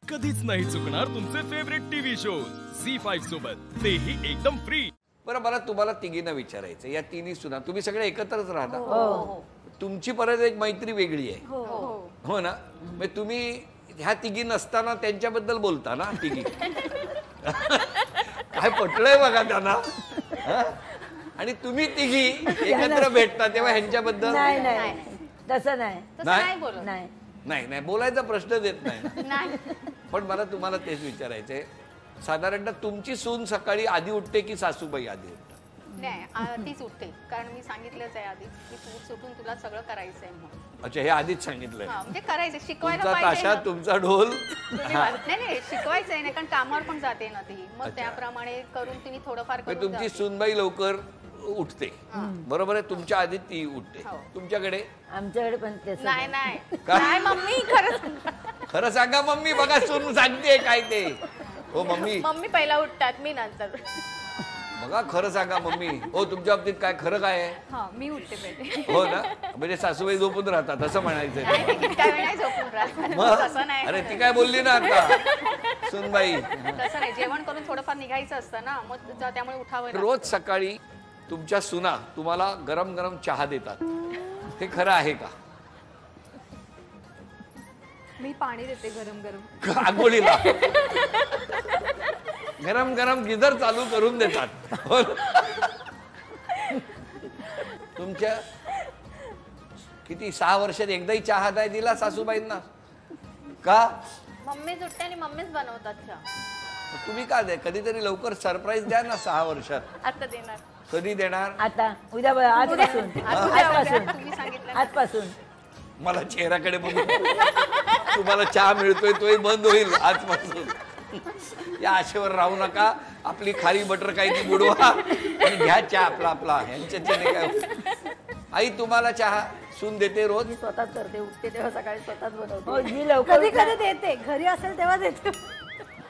कधीच नाही चुकणार तुमचे फेवरेट टीव्ही शोज झी5 सोबत, तेही एकदम फ्री। बरं, मला तुम्हाला तिघींना विचारायचं, या तिन्ही सुना तुम्ही सगळे एकत्रच राहता? हो. तुमची परत एक मैत्री वेगळी आहे, हो ना? मग तुम्ही ह्या तिघी नसताना त्यांच्याबद्दल बोलता ना तिघी? काय पटलंय बघा त्यांना। आणि तुम्ही तिघी एकत्र भेटता तेव्हा ह्यांच्याबद्दल नाही नाही तसं नाही नाही नाही बोलायचा प्रश्नच येत नाही। पण मला तुम्हाला तेच विचारायचंय, साधारणतः तुमची सून सकाळी आधी उठते की सासूबाई आधी उठतात? नाही, तीच उठते, कारण मी सांगितलंच आहे आधीच की तू सुटून तुला सगळं करायचंय म्हणून। अच्छा, हे आधीच सांगितलंय? म्हणजे करायचं, शिकवायला तुमचा पाहिजे ताशा ना। तुमचा ढोल। नाही शिकवायचंय नाही, कारण कामावर पण जाते ना ती, मग त्याप्रमाणे करून तुम्ही थोडंफार करून तुमची सूनबाई लवकर उठते, बरोबर आहे? तुमच्या आधी ती उठते। तुमच्याकडे? आमच्याकडे पण तेच नाही नाही मम्मी खरं सांगा मम्मी, बघा सून सांगते काय ते। हो मम्मी पहिला उठतात, मी नंतर। बघा खरं सांगा मम्मी, हो तुमच्या बाबतीत काय खरं काय आहे? मी उठते पहिले, हो ना? म्हणजे सासूबाई झोपून राहतात असं म्हणायचंय? अरे ती काय बोलली ना आता सूनबाई? तसं नाही, जेवण करून थोडंफार निघायचं असतं ना, मग त्यामुळे उठावं। रोज सकाळी तुमच्या सुना तुम्हाला गरम गरम चहा देतात, हे खरं आहे का? मी पाणी देते गरम गरम आंघोळीला गरम गरम गिझर चालू करून देतात, हो? तुमच्या किती 6 वर्षात एकदाही चहा नाही दिला सासूबाईंना का? मम्मीच उठते आणि मम्मीच बनवतात चहा। तुम्ही का दे, कधीतरी लवकर सरप्राईज द्या ना 6 वर्षात। आता देणार। कधी देणार? आता उद्या आजपासून मला चेहऱ्याकडे बघून तुम्हाला चहा मिळतोय तोही बंद होईल आजपासून। या आशेवर राहू नका, आपली खारी बटर काही ती बुडवा आणि घ्या चहा आपला आपला। ह्यांच्याने काय? आई तुम्हाला चहा सून देते रोज? स्वतःच करते, उठते तेव्हा सकाळी स्वतःच बनवते। मी लवकर कधी देते, घरी असेल तेव्हा देते।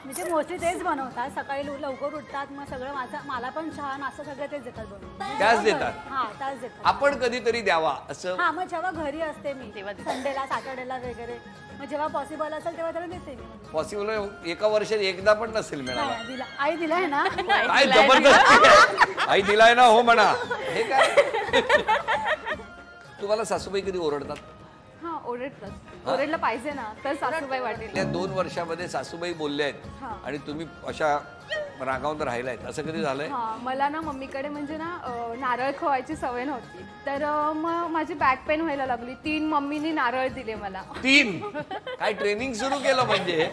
म्हणजे मोस्टली तेच बनवतात, सकाळी लवकर उठतात, मग सगळं मला पण चहा नाश्ता सगळं तेच देतात बनवून। त्याच देतात? हा त्याच देतात। आपण कधीतरी द्यावा असं? हा, मग जेव्हा घरी असते मी तेव्हा संडेला सॅटर्डेला वगैरे, मग जेव्हा पॉसिबल असेल तेव्हा त्याला देते मी। पॉसिबल एका वर्षात एकदा पण नसेल मिळाला? दिला, आई दिलाय ना। काय जबरदस्त, आई दिलाय ना, हो म्हणा। हे काय तुम्हाला सासूबाई कधी ओरडतात? हा, ओरडलं पाहिजे ना, तर सासूबाई वाटेल। या 2 वर्षामध्ये सासूबाई बोलल्या आहेत आणि तुम्ही अशा रागावून राहिलायत, असं कधी झालंय? मला ना मम्मीकडे म्हणजे ना नारळ खवायची सवय नव्हती, तर मग माझी बॅक पेन व्हायला लागली। 3 मम्मीनी नारळ दिले मला। 3? काय ट्रेनिंग सुरू केलं म्हणजे?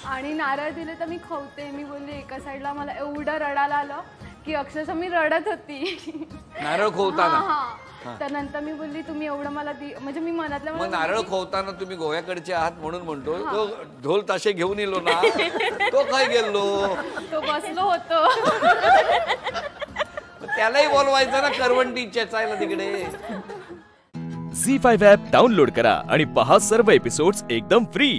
आणि नारळ दिले तर मी खवते, मी बोलली एका साईडला मला एवढं रडायला आलं की अक्षरशः मी रडत होती नारळ खोवताना। तर नंतर मी बोलली तुम्ही एवढं मला म्हणजे मी मनातल्या मग नारळ खोवताना तुम्ही गोव्याकडचे आहात म्हणून म्हणतो, तो ढोल ताशे घेऊन येलो ना, तो काय गेलो? तो बसलो होतो। त्यालाही बोलवायचं ना, करवंटी चेचायला तिकडे। झी5 ॲप डाउनलोड करा आणि पहा सर्व एपिसोड्स एकदम फ्री।